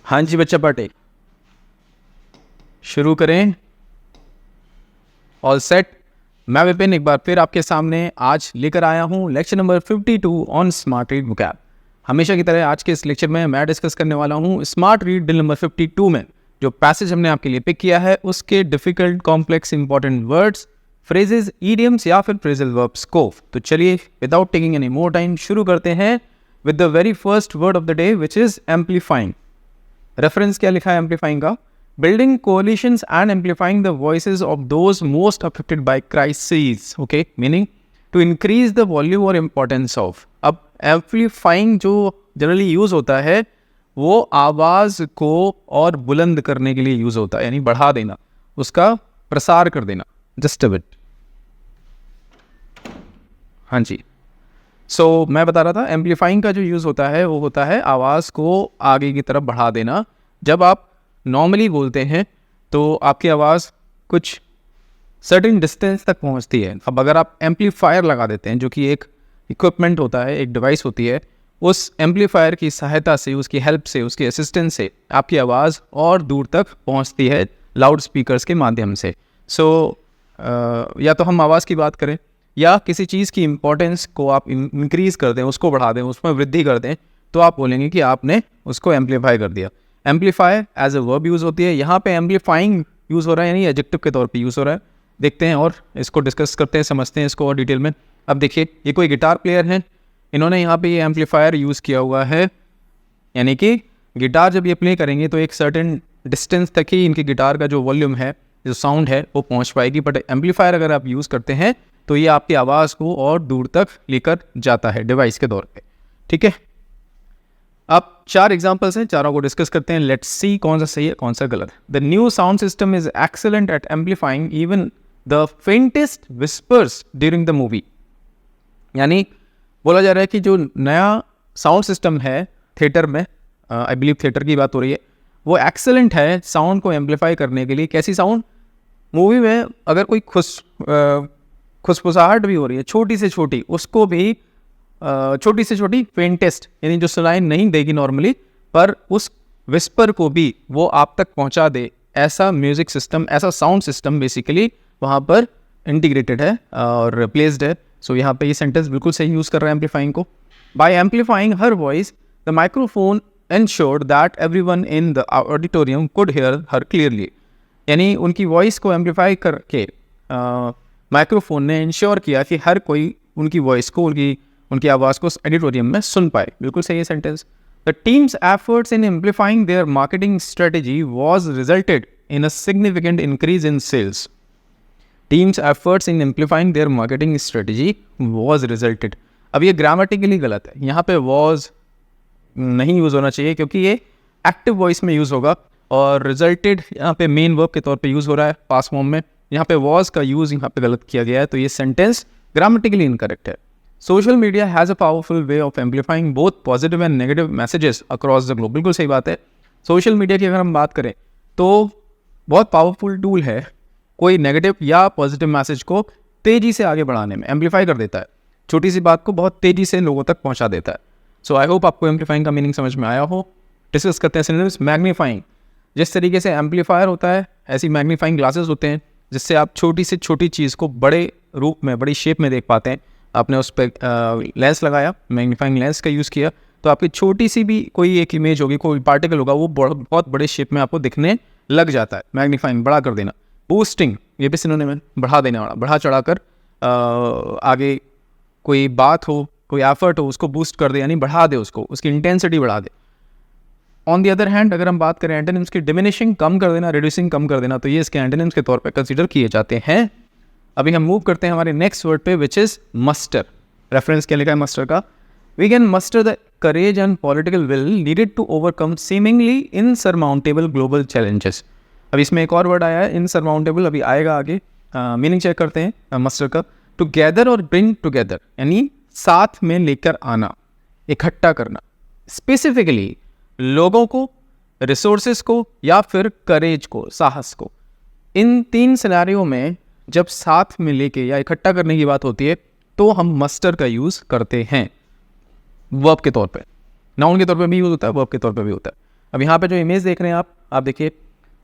हाँ जी बच्चा पाटे, शुरू करें। All set. मैं विपिन एक बार फिर आपके सामने आज लेकर आया हूँ lecture number 52 on smart read vocab. हमेशा की तरह आज के इस लेक्चर में मैं डिस्कस करने वाला हूँ स्मार्ट रीड ड्रिल नंबर 52 में जो पैसेज हमने आपके लिए पिक किया है उसके difficult complex important words, phrases, idioms या फिर फ्रेजल वर्ब्स को। तो चलिए without taking any more time शुरू करते हैं with the very first word of the day which is amplifying. Reference क्या लिखा है एम्पलीफाइंग का? Building coalitions and amplifying the voices of those most affected by crisis. Okay, meaning to increase the volume और importance of. अब amplifying जो generally use होता है वो आवाज को और बुलंद करने के लिए यूज होता है, यानी बढ़ा देना, उसका प्रसार कर देना। Just a bit. हाँ जी, सो मैं बता रहा था एम्पलीफाइंग का जो यूज़ होता है वो होता है आवाज़ को आगे की तरफ बढ़ा देना। जब आप नॉर्मली बोलते हैं तो आपकी आवाज़ कुछ सर्टेन डिस्टेंस तक पहुंचती है। अब अगर आप एम्पलीफायर लगा देते हैं, जो कि एक इक्विपमेंट होता है, एक डिवाइस होती है, उस एम्पलीफायर की सहायता से, उसकी हेल्प से, उसकी असिस्टेंस से आपकी आवाज़ और दूर तक पहुंचती है लाउड स्पीकर्स के माध्यम से। या तो हम आवाज़ की बात करें या किसी चीज़ की इम्पोर्टेंस को आप इंक्रीज़ कर दें, उसको बढ़ा दें, उसमें वृद्धि कर दें, तो आप बोलेंगे कि आपने उसको एम्पलीफाई कर दिया। Amplify as a verb use होती है। यहाँ पे एम्पलीफाइंग यूज़ हो रहा है, यानी एडजेक्टिव के तौर पे यूज़ हो रहा है। देखते हैं और इसको डिस्कस करते हैं, समझते हैं इसको और डिटेल में। अब देखिए, ये कोई गिटार प्लेयर है, इन्होंने यहाँ पे ये एम्पलीफायर यूज़ किया हुआ है, यानी कि गिटार जब ये प्ले करेंगे तो एक सर्टेन डिस्टेंस तक ही इनकी गिटार का जो वॉल्यूम है, जो साउंड है, वो पहुँच पाएगी। बट एम्पलीफायर अगर आप यूज़ करते हैं तो ये आपकी आवाज़ को और दूर तक लेकर जाता है डिवाइस के तौर पे। ठीक है, अब 4 एग्जांपल्स हैं, चारों को डिस्कस करते हैं। लेट्स सी कौन सा सही है कौन सा गलत। The new sound system is excellent at amplifying even the faintest whispers during the movie. यानी बोला जा रहा है कि जो नया साउंड सिस्टम है थिएटर में, आई बिलीव थिएटर की बात हो रही है, वो एक्सेलेंट है साउंड को एम्पलीफाई करने के लिए। कैसी साउंड? मूवी में अगर कोई खुशफुसाहट भी हो रही है, छोटी से छोटी, उसको भी छोटी से छोटी फेंटेस्ट, यानी जो सुनाई नहीं देगी नॉर्मली, पर उस विस्पर को भी वो आप तक पहुंचा दे, ऐसा म्यूजिक सिस्टम, ऐसा साउंड सिस्टम बेसिकली वहाँ पर इंटीग्रेटेड है और प्लेस्ड है। सो यहाँ पे ये सेंटेंस बिल्कुल सही यूज़ कर रहा है एम्पलीफाइंग को। बाय एम्पलीफाइंग हर voice the microphone ensured that everyone in the auditorium could hear her clearly। यानी उनकी वॉइस को एम्पलीफाई करके माइक्रोफोन ने इंश्योर किया कि हर कोई उनकी वॉइस को, उनकी आवाज़ को ऑडिटोरियम में सुन पाए। बिल्कुल सही है sentence. The team's efforts in amplifying their marketing strategy was resulted in a significant increase in sales. Team's efforts in amplifying their marketing strategy was resulted. अब ये ग्रामेटिकली गलत है, यहाँ पे वॉज नहीं यूज़ होना चाहिए क्योंकि ये एक्टिव वॉइस में यूज़ होगा, और रिजल्टेड यहाँ पे मेन वर्ब के तौर पे यूज़ हो रहा है पास्ट फॉर्म में। यहाँ पे वॉज का यूज़ यहाँ पे गलत किया गया है, तो ये सेंटेंस ग्रामेटिकली इनकरेक्ट है। Social media has a powerful way of amplifying both positive and negative messages across the globe. बिल्कुल सही बात है। सोशल मीडिया की अगर हम बात करें तो बहुत पावरफुल टूल है, कोई नेगेटिव या पॉजिटिव मैसेज को तेज़ी से आगे बढ़ाने में एम्पलीफाई कर देता है, छोटी सी बात को बहुत तेज़ी से लोगों तक पहुँचा देता है। सो आई होप आपको एम्पलीफाइंग का मीनिंग समझ में आया हो। डिस्कस करते हैं सिनोनिम्स। मैग्नीफाइंग, जिस तरीके से एम्पलीफायर होता है ऐसी मैग्नीफाइंग ग्लासेस होते हैं जिससे आप छोटी से छोटी चीज़ को बड़े रूप में, बड़ी शेप में देख पाते हैं। आपने उस पर लेंस लगाया, मैग्नीफाइंग लेंस का यूज़ किया, तो आपकी छोटी सी भी कोई एक इमेज होगी, कोई पार्टिकल होगा, वो बहुत बड़े शेप में आपको दिखने लग जाता है। मैग्नीफाइंग, बड़ा कर देना। बूस्टिंग, ये भी सिनोनिम है, बढ़ा देने वाला, बढ़ा चढ़ा कर आगे कोई बात हो, कोई एफर्ट हो, उसको बूस्ट कर दे, यानी बढ़ा दे उसको, उसकी इंटेंसिटी बढ़ा दे। ऑन दी अदर हैंड अगर हम बात करें एंटोनिम्स की, डिमिनिशिंग कम कर देना, रिड्यूसिंग कम कर देना, तो ये इसके एंटोनिम्स के तौर पे कंसीडर किए जाते हैं। अभी हम मूव करते हैं हमारे नेक्स्ट वर्ड पे विच इज़ मस्टर। रेफरेंस क्या लिखा है मस्टर का? We can muster the courage and political will needed to overcome seemingly insurmountable global challenges. अब इसमें एक और वर्ड आया है इनसरमाउंटेबल, अभी आएगा आगे। मीनिंग चेक करते हैं मस्टर का। टुगेदर और ब्रिंग टुगेदर, यानी साथ में लेकर आना, इकट्ठा करना। स्पेसिफिकली लोगों को, रिसोर्सेज को या फिर करेज को, साहस को। इन 3 सिनेरियो में जब साथ में लेके या इकट्ठा करने की बात होती है तो हम मस्टर का यूज़ करते हैं वर्ब के तौर पे। नाउन के तौर पे भी यूज़ होता है, वर्ब के तौर पे भी होता है। अब यहाँ पे जो इमेज देख रहे हैं आप देखिए,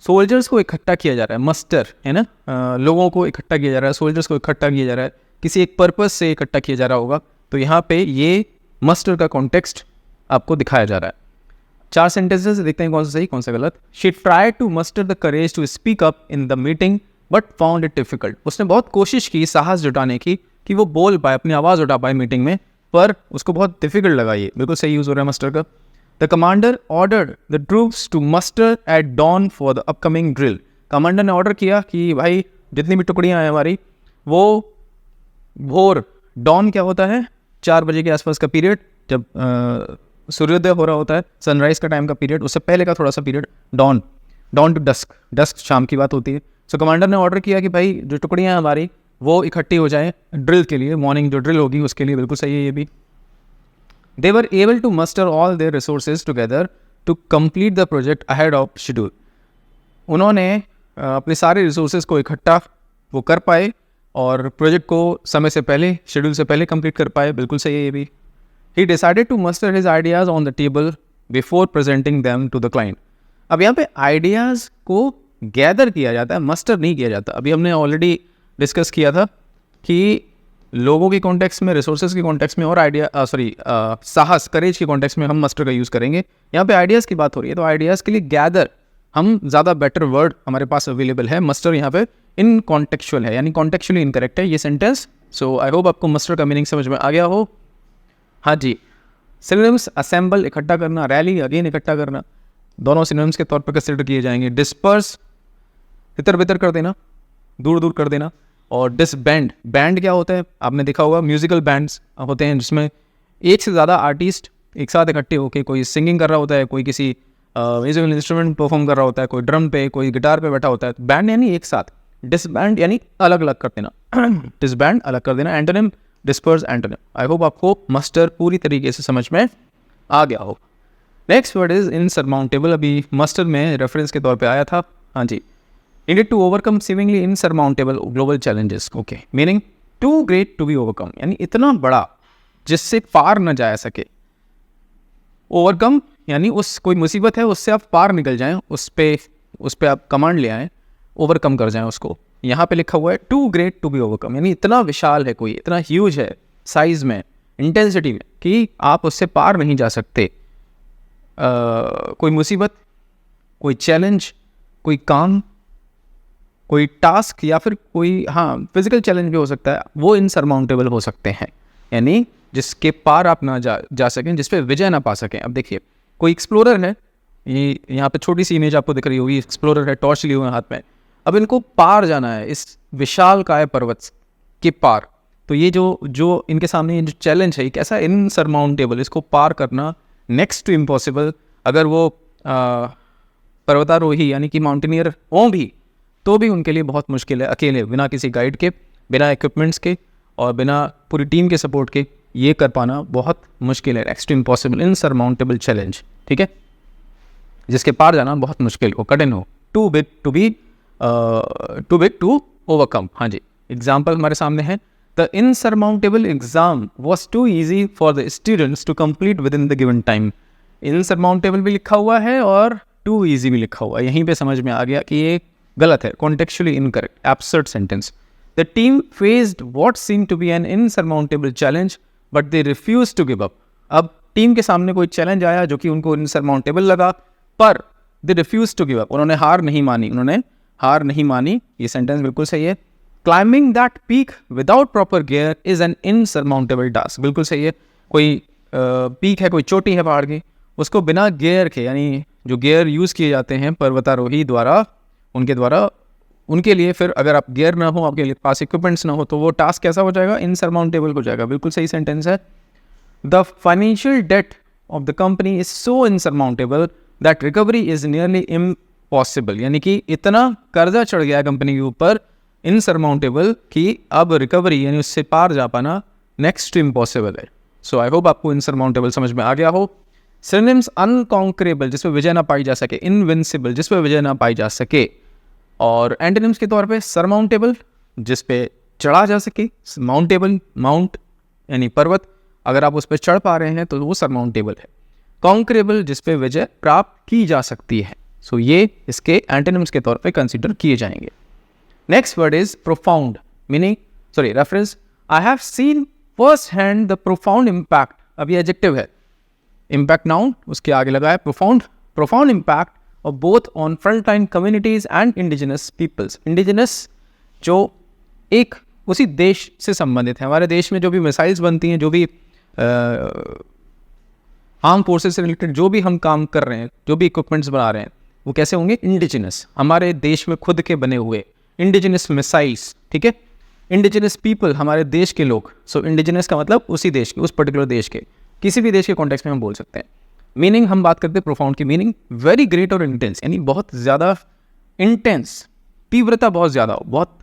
सोल्जर्स को इकट्ठा किया जा रहा है, मस्टर है ना, लोगों को इकट्ठा किया जा रहा है, सोल्जर्स को इकट्ठा किया जा रहा है, किसी एक पर्पस से इकट्ठा किया जा रहा होगा। तो यहाँ पे ये मस्टर का कॉन्टेक्स्ट आपको दिखाया जा रहा है। 4 सेंटेंसेस देखते हैं कौन सा सही कौन सा गलत। She try to muster the courage to speak up in the meeting but found it difficult. उसने बहुत कोशिश की साहस जुटाने की कि वो बोल पाए, अपनी आवाज़ उठा पाए मीटिंग में, पर उसको बहुत डिफिकल्ट लगा। ये बिल्कुल सही यूज़ हो रहा है मस्टर का। The commander ordered the troops to muster at dawn for the upcoming drill. Commander ने ऑर्डर किया कि भाई जितनी भी टुकड़ियाँ हैं हमारी, वो भोर, डॉन क्या होता है, 4 बजे के आसपास का पीरियड, जब सूर्योदय हो रहा होता है, सनराइज का टाइम का पीरियड, उससे पहले का थोड़ा सा period dawn to dusk, dusk शाम की बात होती है। सो कमांडर ने ऑर्डर किया कि भाई जो टुकड़ियाँ हमारी वो इकट्ठी हो जाएं ड्रिल के लिए, मॉर्निंग जो ड्रिल होगी उसके लिए। बिल्कुल सही है ये भी। They were able to muster all their resources together to complete the project ahead of schedule. उन्होंने अपने सारे रिसोर्सेज को इकट्ठा वो कर पाए और प्रोजेक्ट को समय से पहले, शेड्यूल से पहले कंप्लीट कर पाए। बिल्कुल सही है ये भी। He decided to muster his ideas on the table before presenting them to the client. अब यहाँ पे आइडियाज़ को गैदर किया जाता है, मस्टर नहीं किया जाता। अभी हमने ऑलरेडी डिस्कस किया था कि लोगों के कॉन्टेक्स्ट में, रिसोर्सेज के कॉन्टेक्स्ट में और साहस, करेज के कॉन्टेक्स्ट में हम मस्टर का यूज़ करेंगे। यहाँ पे आइडियाज़ की बात हो रही है, तो आइडियाज़ के लिए गैदर हम ज़्यादा बेटर वर्ड हमारे पास अवेलेबल है। मस्टर यहाँ पे इन कॉन्टेक्चुअल है, यानी कॉन्टेक्चुअली इनकरेक्ट है ये सेंटेंस। सो आई होप आपको मस्टर का मीनिंग समझ में आ गया हो। हाँ जी, सिनोनिम्स असेंबल इकट्ठा करना, रैली अगेन इकट्ठा करना, दोनों सिनोनिम्स के तौर पर कंसिडर किए जाएंगे। डिस्पर्स तितर बितर कर देना, दूर दूर कर देना। और डिसबैंड, बैंड क्या होता है आपने देखा होगा, म्यूजिकल बैंड्स होते हैं जिसमें एक से ज़्यादा आर्टिस्ट एक साथ इकट्ठे होकर कोई सिंगिंग कर रहा होता है, कोई किसी म्यूजिकल इंस्ट्रूमेंट परफॉर्म कर रहा होता है, कोई ड्रम पे, कोई गिटार पे बैठा होता है। बैंड यानी एक साथ, डिसबैंड यानी अलग अलग कर देना, डिसबैंड अलग कर देना। Antonym disperse, antonym. I hope आपको मस्टर पूरी तरीके से समझ में आ गया हो। Next word is insurmountable. अभी मस्टर में रेफरेंस के तौर पे आया था। हाँ जी, needed to overcome seemingly insurmountable global challenges. Okay, meaning too great to be overcome, यानी इतना बड़ा जिससे पार न जाया सके। ओवरकम यानी उस कोई मुसीबत है उससे आप पार निकल जाएं, उस पे आप कमांड ले आएँ, ओवरकम कर जाएं उसको। यहाँ पे लिखा हुआ है too great to be overcome, यानी इतना विशाल है, कोई इतना ह्यूज है साइज में, इंटेंसिटी में, कि आप उससे पार नहीं जा सकते। कोई मुसीबत, कोई चैलेंज, कोई काम, कोई टास्क, या फिर कोई फिजिकल चैलेंज भी हो सकता है, वो इनसरमाउंटेबल हो सकते हैं, यानी जिसके पार आप ना जा सकें, जिस पे विजय ना पा सकें। अब देखिए, कोई एक्सप्लोरर है, ये यहाँ पे छोटी सी इमेज आपको दिख रही होगी, एक्सप्लोरर है, टॉर्च लिए हुए हैं हाथ में। अब इनको पार जाना है इस विशाल काय पर्वत के पार। तो ये जो इनके सामने ये जो चैलेंज है, ये कैसा इनसरमाउंटेबल, इसको पार करना नेक्स्ट टू इम्पॉसिबल। अगर वो पर्वतारोही यानी कि माउंटेनियर हों भी, तो भी उनके लिए बहुत मुश्किल है, अकेले, बिना किसी गाइड के, बिना इक्विपमेंट्स के और बिना पूरी टीम के सपोर्ट के ये कर पाना बहुत मुश्किल है। नेक्स्ट टू इम्पॉसिबल, इनसरमाउंटेबल चैलेंज, ठीक है, जिसके पार जाना बहुत मुश्किल हो, कठिन हो। Too big to overcome. हाँ जी, एग्जाम्पल हमारे सामने है। The insurmountable exam was too easy for the students to complete within the given time. Insurmountable भी लिखा हुआ है और टू ईजी भी लिखा हुआ है। यहीं पे समझ में आ गया कि ये गलत है, contextually incorrect, absurd sentence. The team faced what seem to be an insurmountable challenge but they refuse to give up. अब टीम के सामने कोई चैलेंज आया जो कि उनको इनसरमाउंटेबल लगा, पर they refuse to give up, उन्होंने हार नहीं मानी। ये सेंटेंस बिल्कुल सही है। Climbing that peak without proper gear is an insurmountable task. बिल्कुल सही है। कोई पीक है, कोई चोटी है पहाड़ की, उसको बिना गियर के, यानी जो गियर यूज़ किए जाते हैं पर्वतारोही द्वारा, उनके लिए, फिर अगर आप गियर ना हो, आपके लिए पास इक्विपमेंट्स ना हो, तो वो टास्क कैसा हो जाएगा, इनसरमाउंटेबल हो जाएगा। बिल्कुल सही सेंटेंस है। The financial debt of the company is so insurmountable that recovery is nearly impossible, यानी कि इतना कर्जा चढ़ गया कंपनी के ऊपर, इनसरमाउंटेबल, कि अब रिकवरी यानी उससे पार जा पाना नेक्स्ट टू इम्पॉसिबल है। सो आई होप आपको इनसरमाउंटेबल समझ में आ गया हो। सिनोनिम्स अनकॉन्करेबल, जिस पे विजय ना पाई जा सके, इनविंसिबल, जिस पे विजय ना पाई जा सके, और एंटोनिम्स के तौर पे सरमाउंटेबल, जिस पे चढ़ा जा सके, माउंटेबल, माउंट यानी पर्वत, अगर आप उस पर चढ़ पा रहे हैं तो वो सरमाउंटेबल है। कॉन्करेबल जिस पे विजय प्राप्त की जा सकती है। सो ये इसके एंटोनिम्स के तौर पे कंसीडर किए जाएंगे। Next word is profound, meaning reference, I have seen first hand the profound impact, अब ये एडजेक्टिव है, इम्पैक्ट नाउन उसके आगे लगा है profound impact of both on front line communities and indigenous peoples. Indigenous जो एक उसी देश से संबंधित है, हमारे देश में जो भी मिसाइल्स बनती हैं, जो भी आर्म फोर्सेस से रिलेटेड जो भी हम काम कर रहे हैं, जो भी इक्विपमेंट्स बना रहे हैं, वो कैसे होंगे? इंडिजिनस, हमारे देश में खुद के बने हुए इंडिजिनस मिसाइल्स, ठीक है। इंडिजिनस पीपल, हमारे देश के लोग। सो इंडिजिनस का मतलब उसी देश के, उस पर्टिकुलर देश के, किसी भी देश के कॉन्टेक्स्ट में हम बोल सकते हैं। मीनिंग हम बात करते हैं प्रोफाउंड की, मीनिंग वेरी ग्रेट और इंटेंस, यानी बहुत ज़्यादा इंटेंस, तीव्रता बहुत ज़्यादा हो, बहुत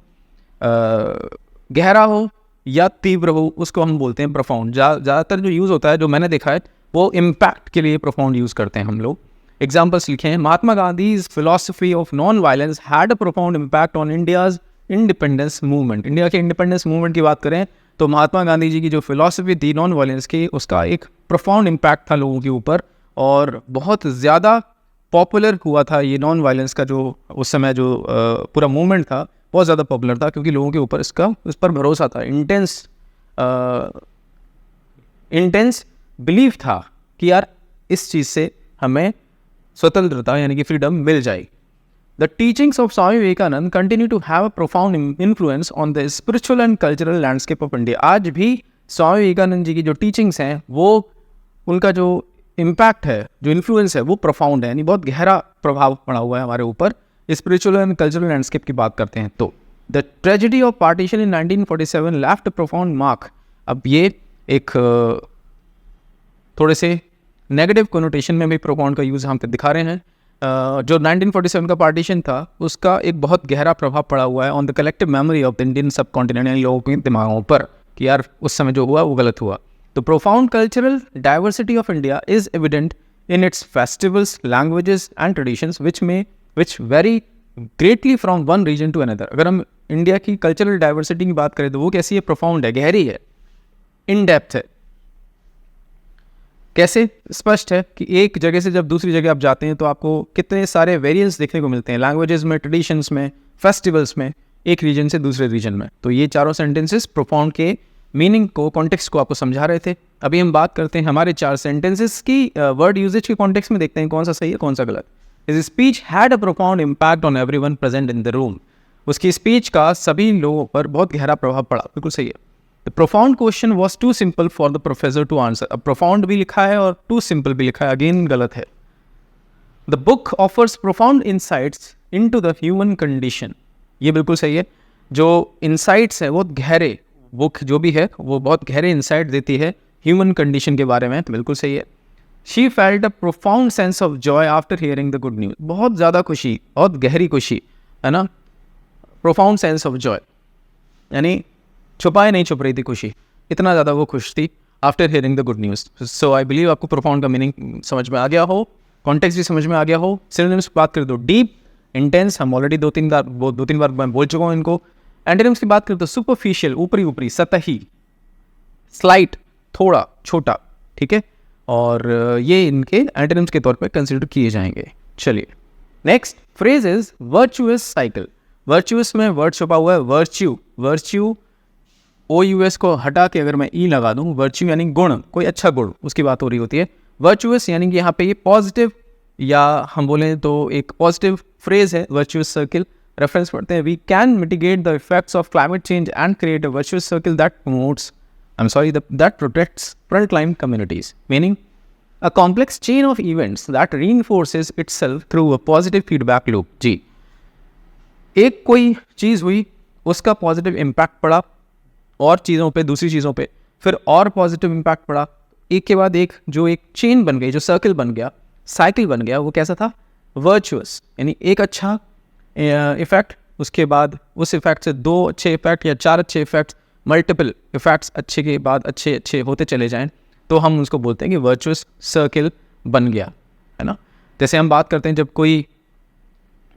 गहरा हो या तीव्र हो, उसको हम बोलते हैं प्रोफाउंड। ज़्यादातर जो यूज़ होता है, जो मैंने देखा है, वो इम्पैक्ट के लिए प्रोफाउंड यूज़ करते हैं हम लोग। एग्जाम्पल्स लिखे हैं, Mahatma Gandhi's philosophy of non violence had a profound impact on India's independence movement. India के इंडिपेंडेंस मूवमेंट की बात करें तो महात्मा गांधी जी की जो फिलॉसफी थी नॉन वायलेंस की, उसका एक प्रोफाउंड इम्पैक्ट था लोगों के ऊपर, और बहुत ज़्यादा पॉपुलर हुआ था ये नॉन वायलेंस का जो उस समय जो पूरा मूवमेंट था, बहुत ज़्यादा पॉपुलर था, क्योंकि लोगों के ऊपर उस पर भरोसा था, इंटेंस बिलीव था कि यार इस चीज़ से हमें स्वतंत्रता यानी कि फ्रीडम मिल जाएगी। The teachings of Swami Vivekananda continue to have a profound influence on the spiritual and cultural landscape of India. आज भी स्वामी विवेकानंद जी की जो टीचिंग्स हैं, वो उनका जो इम्पैक्ट है, जो इन्फ्लुएंस है, वो प्रोफाउंड है, यानी बहुत गहरा प्रभाव पड़ा हुआ है हमारे ऊपर। स्पिरिचुअल एंड कल्चरल लैंडस्केप की बात करते हैं तो the tragedy of partition in 1947 left profound mark. अब ये एक थोड़े से नेगेटिव कोनोटेशन में भी प्रोफाउंड का यूज़ हम दिखा रहे हैं। जो 1947 का पार्टीशन था, उसका एक बहुत गहरा प्रभाव पड़ा हुआ है on the collective memory of the Indian सब कॉन्टिनेंट, यानी लोगों के दिमागों पर, कि यार उस समय जो हुआ वो गलत हुआ। तो profound cultural diversity of India is evident in its festivals, languages and traditions which vary greatly from one region to another. अगर हम इंडिया की कल्चरल डाइवर्सिटी की बात करें तो वो कैसी है? प्रोफाउंड है, गहरी है, इन डेप्थ है। कैसे? स्पष्ट है कि एक जगह से जब दूसरी जगह आप जाते हैं तो आपको कितने सारे वेरिएंस देखने को मिलते हैं, लैंग्वेजेस में, ट्रेडिशंस में, फेस्टिवल्स में, एक रीजन से दूसरे रीजन में। तो ये चारों सेंटेंसेस प्रोफाउंड के मीनिंग को, कॉन्टेक्स्ट को आपको समझा रहे थे। अभी हम बात करते हैं हमारे चार सेंटेंसेस की वर्ड यूजेज के कॉन्टेक्स्ट में, देखते हैं कौन सा सही है कौन सा गलत। His speech had a profound impact on everyone present in the room. उसकी स्पीच का सभी लोगों पर बहुत गहरा प्रभाव पड़ा, बिल्कुल सही है। The profound question was too simple for the professor to answer. अब profound भी लिखा है और too simple भी लिखा है, अगेन गलत है। The book offers profound insights into the human condition. ये बिल्कुल सही है। जो insights है, बहुत गहरे, बुक जो भी है वो बहुत गहरे insight देती है human condition के बारे में, तो बिल्कुल सही है। She felt a profound sense of joy after hearing the good news. बहुत ज़्यादा खुशी, बहुत गहरी खुशी, है ना? Profound sense of joy, यानी छुपाए नहीं छुप रही थी खुशी, इतना ज़्यादा वो खुश थी after hearing the good news. So I believe आपको प्रोफाउंड का मीनिंग समझ में आ गया हो, कॉन्टेक्स्ट भी समझ में आ गया हो। सिनोनिम्स की बात करें तो डीप, इंटेंस, हम ऑलरेडी दो तीन बार मैं बोल चुका हूँ इनको। एंटोनिम्स की बात करें तो सुपरफिशियल, ऊपरी, सतही, स्लाइट, थोड़ा, छोटा, ठीक है। और ये इनके एंटोनिम्स के तौर पर कंसिडर किए जाएंगे। चलिए next phrase is virtuous cycle. Virtuous में वर्ड छुपा हुआ है, वर्च्यू OUS को हटा के अगर मैं ई लगा दूं, वर्च्यू यानी गुण, कोई अच्छा गुण, उसकी बात हो रही होती है। वर्चुअस यानी कि यहाँ पे ये पॉजिटिव, या हम बोलें तो एक पॉजिटिव फ्रेज है, वर्चुअस सर्किल। रेफरेंस पढ़ते हैं, we can mitigate the effects of climate change and create a virtuous circle that protects front line communities. Meaning a complex chain of events that reinforces itself through a positive feedback loop. जी, एक कोई चीज़ हुई, उसका positive impact पड़ा और चीज़ों पे, दूसरी चीज़ों पे, फिर और पॉजिटिव इम्पैक्ट पड़ा, एक के बाद एक, जो एक चेन बन गई, जो सर्किल बन गया, साइकिल बन गया, वो कैसा था? वर्चुअस, यानी एक अच्छा इफेक्ट, उसके बाद उस इफेक्ट से दो अच्छे इफेक्ट या चार अच्छे इफेक्ट, मल्टीपल इफेक्ट्स अच्छे के बाद अच्छे होते चले जाएं, तो हम उसको बोलते हैं कि वर्चुअस सर्किल बन गया, है ना। जैसे हम बात करते हैं जब कोई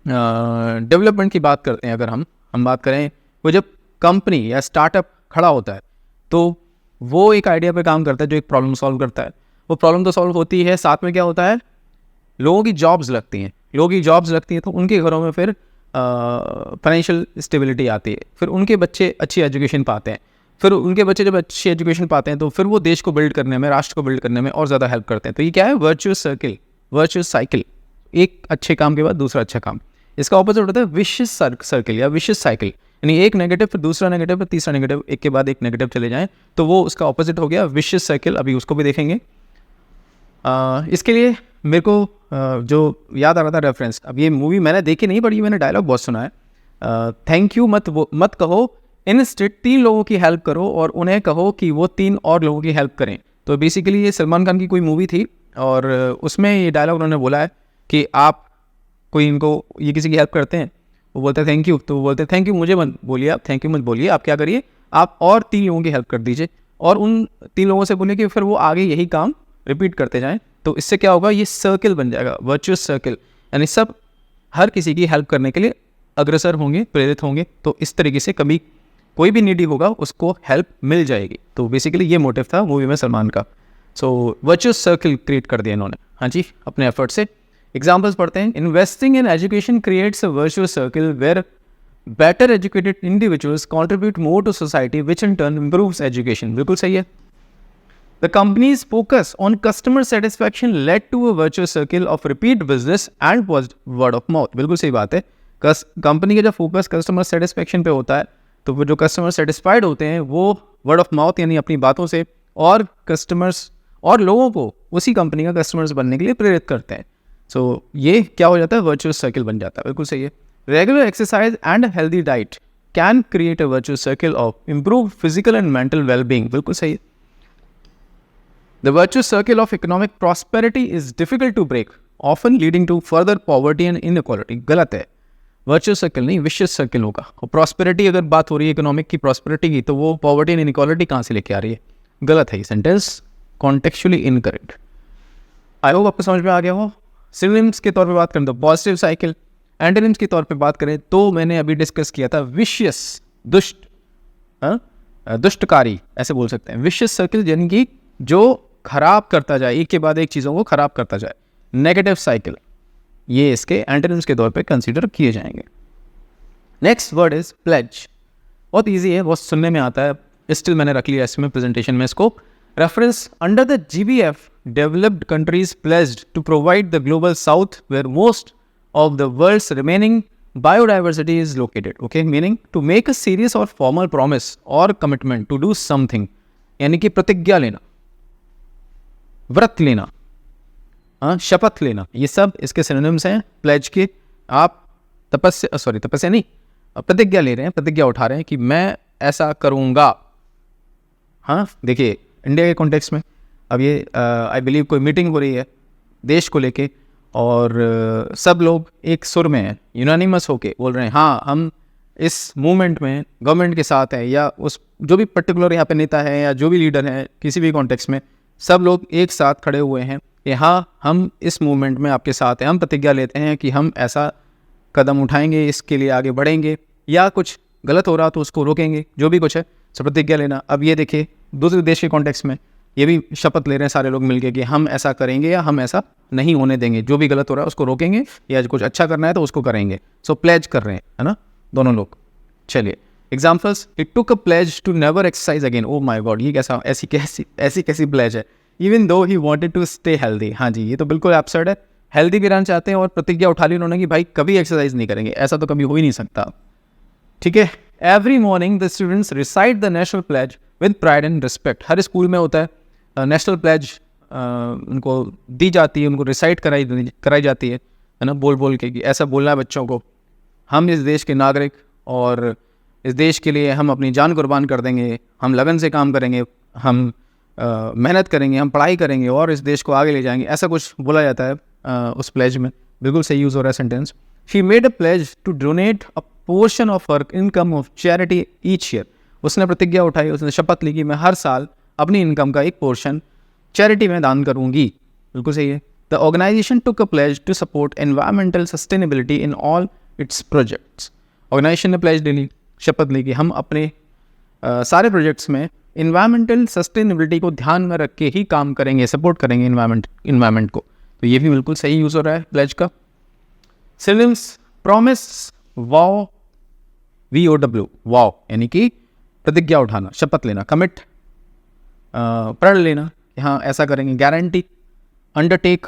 डेवलपमेंट की बात करते हैं, अगर हम बात करें, वो जब कंपनी या स्टार्टअप खड़ा होता है तो वो एक आइडिया पे काम करता है जो एक प्रॉब्लम सॉल्व करता है। वो प्रॉब्लम तो सॉल्व होती है, साथ में क्या होता है, लोगों की जॉब्स लगती हैं, लोगों की जॉब्स लगती हैं तो उनके घरों में फिर फाइनेंशियल स्टेबिलिटी आती है, फिर उनके बच्चे अच्छी एजुकेशन पाते हैं, फिर उनके बच्चे जब अच्छी एजुकेशन पाते हैं तो फिर वो देश को बिल्ड करने में, राष्ट्र को बिल्ड करने में और ज़्यादा हेल्प करते हैं। तो ये क्या है, वर्चुअस सर्किल, वर्चुअस साइकिल, एक अच्छे काम के बाद दूसरा अच्छा काम। इसका ऑपोजिट होता है विशियस सर्किल या विशियस साइकिल, यानी एक नेगेटिव फिर दूसरा नेगेटिव फिर तीसरा नेगेटिव, एक के बाद एक नेगेटिव चले जाएं, तो वो उसका ऑपोजिट हो गया विशियस सर्किल। अभी उसको भी देखेंगे। इसके लिए मेरे को जो याद आ रहा था रेफरेंस, अब ये मूवी मैंने देखी नहीं पड़ी, मैंने डायलॉग बहुत सुना है, थैंक यू मत कहो, इंस्टेड 3 लोगों की हेल्प करो और उन्हें कहो कि वो 3 और लोगों की हेल्प करें। तो बेसिकली ये सलमान खान की कोई मूवी थी और उसमें ये डायलॉग उन्होंने बोला है कि आप कोई इनको ये किसी की हेल्प करते हैं, वो बोलते हैं थैंक यू, तो वो बोलते हैं थैंक यू मुझे मत बोलिए, आप थैंक यू मत बोलिए, आप क्या करिए, आप और 3 लोगों की हेल्प कर दीजिए और उन 3 लोगों से बोलिए कि फिर वो आगे यही काम रिपीट करते जाएं। तो इससे क्या होगा, ये सर्किल बन जाएगा, वर्चुअस सर्किल, यानी सब हर किसी की हेल्प करने के लिए अग्रसर होंगे, प्रेरित होंगे। तो इस तरीके से कभी कोई भी नीडी होगा उसको हेल्प मिल जाएगी। तो बेसिकली ये मोटिव था मूवी में सलमान का। सो वर्चुअस सर्किल क्रिएट कर दिया इन्होंने, हाँ जी, अपने एफर्ट से। एग्जाम्पल्स पढ़ते हैं। Investing in education creates a virtuous circle where better educated individuals contribute more to society which in turn improves education. बिल्कुल सही है। The company's focus on customer satisfaction led to a virtuous circle of repeat business and word of mouth. बिल्कुल सही बात है। Company का जब focus customer satisfaction पे होता है तो वो जो कस्टमर सेटिस्फाइड होते हैं वो वर्ड ऑफ माउथ यानी अपनी बातों से और कस्टमर्स और लोगों को उसी कंपनी का कस्टमर्स बनने के लिए प्रेरित करते हैं। सो ये क्या हो जाता है, वर्चुअस सर्किल बन जाता है। बिल्कुल सही है। Regular exercise and healthy diet can create a virtuous circle of improve physical and mental wellbeing. बिल्कुल सही है। The virtuous circle of economic prosperity is difficult to break, often leading to further poverty and inequality. गलत है, virtuous circle नहीं, vicious circle होगा। और prosperity अगर बात हो रही है इकोनॉमिक की prosperity की, तो वो poverty and inequality कहाँ से लेके आ रही है? गलत है ये सेंटेंस, contextually incorrect। आई होप आपको समझ में आ गया हो। सिनोनिम्स के तौर पे बात करें तो पॉजिटिव साइकिल, एंटोनिम्स के तौर पे बात करें तो मैंने अभी डिस्कस किया था विशियस, दुष्ट, दुष्टकारी ऐसे बोल सकते हैं। विशियस सर्किल यानी कि जो खराब करता जाए, एक के बाद एक चीज़ों को खराब करता जाए। नेगेटिव साइकिल, ये इसके एंटोनिम्स के तौर पे कंसीडर किए जाएंगे। Next word is pledge. बहुत इजी है, बहुत सुनने में आता है, स्टिल मैंने रख लिया इसमें प्रेजेंटेशन में इसको। Reference under the GBF developed countries pledged to provide the global south where most of the world's remaining biodiversity is located. Okay, meaning to make a serious और फॉर्मल प्रॉमिस और commitment to do something, यानी कि प्रतिज्ञा लेना, व्रत लेना, शपथ लेना, ये सब इसके सिनोनिम्स हैं प्लेज के। आप तपस्या नहीं, प्रतिज्ञा ले रहे हैं, प्रतिज्ञा उठा रहे हैं कि मैं ऐसा करूँगा। हाँ, देखिए इंडिया के कॉन्टेक्स्ट में अब ये आई बिलीव कोई मीटिंग हो रही है देश को लेके और सब लोग एक सुर में हैं, यूनानिमस होके बोल रहे हैं हाँ हम इस मूवमेंट में गवर्नमेंट के साथ हैं, या उस जो भी पर्टिकुलर यहाँ पे नेता है या जो भी लीडर है किसी भी कॉन्टेक्स्ट में, सब लोग एक साथ खड़े हुए हैं कि हाँ हम इस मूवमेंट में आपके साथ हैं। हम प्रतिज्ञा लेते हैं कि हम ऐसा कदम उठाएंगे, इसके लिए आगे बढ़ेंगे, या कुछ गलत हो रहा तो उसको रोकेंगे, जो भी कुछ है। सो प्रतिज्ञा लेना। अब ये देखिए दूसरे देश के कॉन्टेक्स्ट में ये भी शपथ ले रहे हैं सारे लोग मिलके कि हम ऐसा करेंगे या हम ऐसा नहीं होने देंगे, जो भी गलत हो रहा है उसको रोकेंगे, या कुछ अच्छा करना है तो उसको करेंगे। सो प्लेज कर रहे हैं, है ना, दोनों लोग। चलिए examples. It took a pledge to never exercise again. Oh my god, ये कैसा, ऐसी कैसी प्लेज है। Even though he wanted to stay healthy. हाँ जी, ये तो बिल्कुल एब्सर्ड है। हेल्दी भी रहना चाहते हैं और प्रतिज्ञा उठा ली उन्होंने कि भाई कभी एक्सरसाइज नहीं करेंगे, ऐसा तो कभी हो ही नहीं सकता। ठीक है। Every morning the students recite the national pledge with pride and respect. हर स्कूल में होता है नेशनल प्लेज, उनको दी जाती है, उनको रिसाइट कराई जाती है ना, बोल बोल के कि ऐसा बोलना है बच्चों को, हम इस देश के नागरिक और इस देश के लिए हम अपनी जान कुर्बान कर देंगे, हम लगन से काम करेंगे, हम मेहनत करेंगे, हम पढ़ाई करेंगे और इस देश को आगे ले जाएंगे, ऐसा कुछ बोला जाता है उस प्लेज में। बिल्कुल सही यूज़ हो रहा है sentence. She made a pledge to donate a portion of her income of charity each year. उसने प्रतिज्ञा उठाई, उसने शपथ ली कि मैं हर साल अपनी इनकम का एक पोर्शन चैरिटी में दान करूंगी। बिल्कुल सही है। The organization took a pledge to support environmental sustainability in all its projects. Organization ने प्लेज ले ली, शपथ ली कि हम अपने सारे प्रोजेक्ट्स में इन्वायरमेंटल सस्टेनेबिलिटी को ध्यान में रख के ही काम करेंगे, सपोर्ट करेंगे इन्वायरमेंट को। तो ये भी बिल्कुल सही यूज़ हो रहा है प्लेज का। सिनोनिम्स प्रॉमिस, वाव, VOW, वाव यानी कि प्रतिज्ञा उठाना, शपथ लेना, कमिट, प्रण लेना, यहाँ ऐसा करेंगे, गारंटी, अंडरटेक,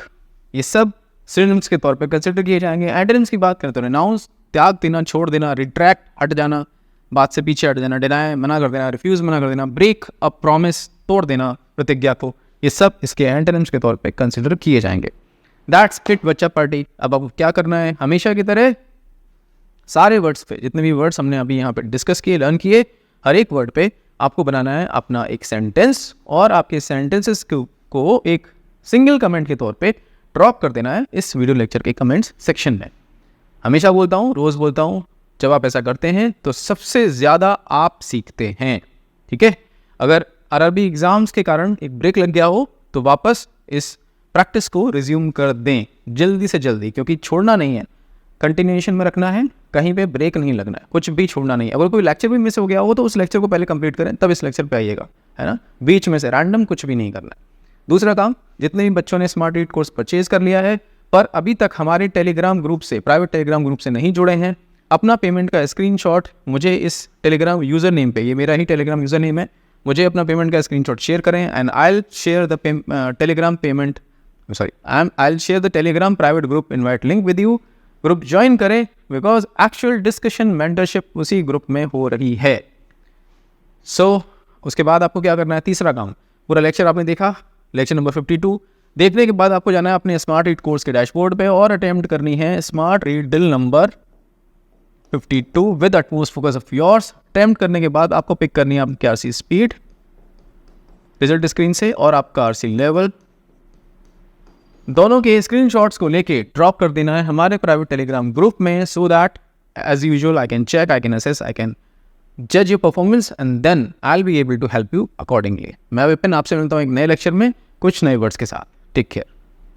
ये सब सिनोनिम्स के तौर पे कंसिडर किए जाएंगे। एंटोनिम्स की बात करें तो रिनाउंस, त्याग देना, छोड़ देना, रिट्रैक्ट, हट जाना, बात से पीछे हट जाना, डिनाई, मना कर देना, रिफ्यूज़, मना कर देना, ब्रेक अ प्रॉमिस, तोड़ देना प्रतिज्ञा को, ये सब इसके एंटोनिम्स के तौर पे कंसिडर किए जाएंगे। दैट्स इट बच्चा पार्टी। अब आपको क्या करना है, हमेशा की तरह सारे वर्ड्स पे, जितने भी वर्ड्स हमने अभी यहाँ पे डिस्कस किए, लर्न किए, हर एक वर्ड पे आपको बनाना है अपना एक सेंटेंस, और आपके सेंटेंसेस को एक सिंगल कमेंट के तौर पे ड्रॉप कर देना है इस वीडियो लेक्चर के कमेंट्स सेक्शन में। हमेशा बोलता हूँ, रोज़ बोलता हूँ, जब आप ऐसा करते हैं तो सबसे ज़्यादा आप सीखते हैं। ठीक है, अगर आरआरबी एग्ज़ाम्स के कारण एक ब्रेक लग गया हो तो वापस इस प्रैक्टिस को रिज्यूम कर दें जल्दी से जल्दी, क्योंकि छोड़ना नहीं है, कंटिन्यूएशन में रखना है, कहीं पे ब्रेक नहीं लगना है, कुछ भी छोड़ना नहीं है। अगर कोई लेक्चर भी मिस हो गया हो तो उस लेक्चर को पहले कंप्लीट करें, तब इस लेक्चर पे आइएगा, है ना। बीच में से रैंडम कुछ भी नहीं करना है। दूसरा काम, जितने भी बच्चों ने स्मार्ट रीड कोर्स परचेज कर लिया है पर अभी तक हमारे टेलीग्राम ग्रुप से, प्राइवेट टेलीग्राम ग्रुप से नहीं जुड़े हैं, अपना पेमेंट का स्क्रीनशॉट मुझे इस टेलीग्राम यूज़र नेम पे, ये मेरा ही टेलीग्राम यूज़र नेम है, मुझे अपना पेमेंट का स्क्रीनशॉट शेयर करें and I will share the Telegram private group invite link with you. Group join करें बिकॉज एक्चुअल डिस्कशन मेंटरशिप उसी ग्रुप में हो रही है। उसके बाद आपको क्या करना है, तीसरा काम, पूरा लेक्चर आपने देखा, लेक्चर नंबर 52 देखने के बाद आपको जाना है अपने स्मार्ट रीड कोर्स के डैशबोर्ड पे और अटेम्प्ट करनी है smart read drill number 52 with utmost focus of yours. Attempt करने के बाद आपको पिक करनी है आपकी आरसी स्पीड रिजल्ट स्क्रीन से और आपका आरसी लेवल, दोनों के स्क्रीनशॉट्स को लेके ड्रॉप कर देना है हमारे प्राइवेट टेलीग्राम ग्रुप में, so that as usual I can check, I can assess, I can जज your performance and then I will be able to help you accordingly. मैं विपिन आपसे मिलता हूँ एक नए लेक्चर में कुछ नए वर्ड्स के साथ। Take care.